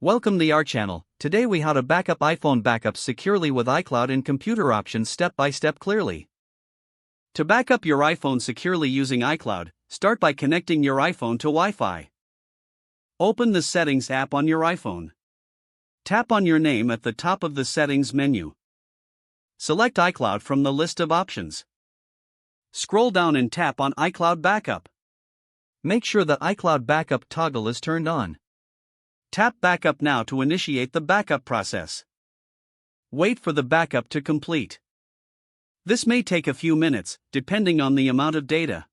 Welcome to our channel. Today we how to backup iPhone backups securely with iCloud and computer options step by step clearly. To backup your iPhone securely using iCloud, start by connecting your iPhone to Wi-Fi. Open the Settings app on your iPhone. Tap on your name at the top of the Settings menu. Select iCloud from the list of options. Scroll down and tap on iCloud Backup. Make sure the iCloud Backup toggle is turned on. Tap Backup now to initiate the backup process. Wait for the backup to complete. This may take a few minutes, depending on the amount of data.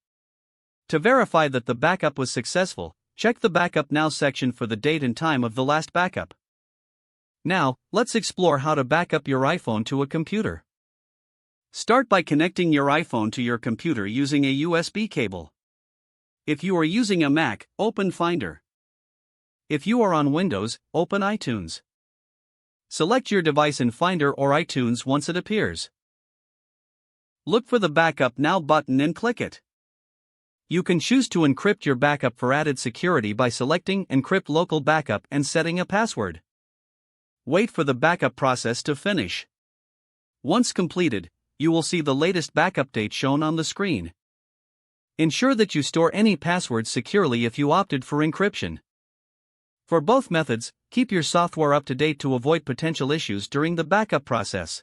To verify that the backup was successful, check the Backup Now section for the date and time of the last backup. Now, let's explore how to backup your iPhone to a computer. Start by connecting your iPhone to your computer using a USB cable. If you are using a Mac, open Finder. If you are on Windows, open iTunes. Select your device in Finder or iTunes once it appears. Look for the Backup Now button and click it. You can choose to encrypt your backup for added security by selecting Encrypt Local Backup and setting a password. Wait for the backup process to finish. Once completed, you will see the latest backup date shown on the screen. Ensure that you store any passwords securely if you opted for encryption. For both methods, keep your software up to date to avoid potential issues during the backup process.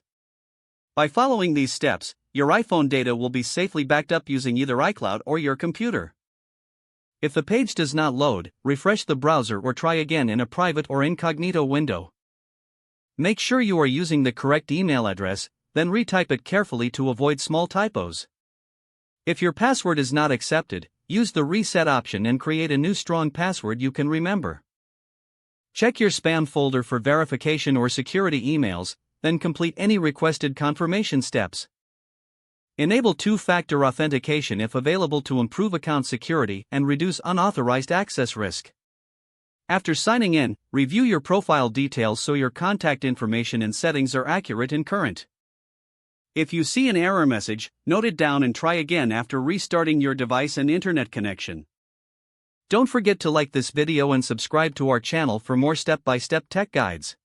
By following these steps, your iPhone data will be safely backed up using either iCloud or your computer. If the page does not load, refresh the browser or try again in a private or incognito window. Make sure you are using the correct email address, then retype it carefully to avoid small typos. If your password is not accepted, use the reset option and create a new strong password you can remember. Check your spam folder for verification or security emails, then complete any requested confirmation steps. Enable two-factor authentication if available to improve account security and reduce unauthorized access risk. After signing in, review your profile details so your contact information and settings are accurate and current. If you see an error message, note it down and try again after restarting your device and internet connection. Don't forget to like this video and subscribe to our channel for more step-by-step tech guides.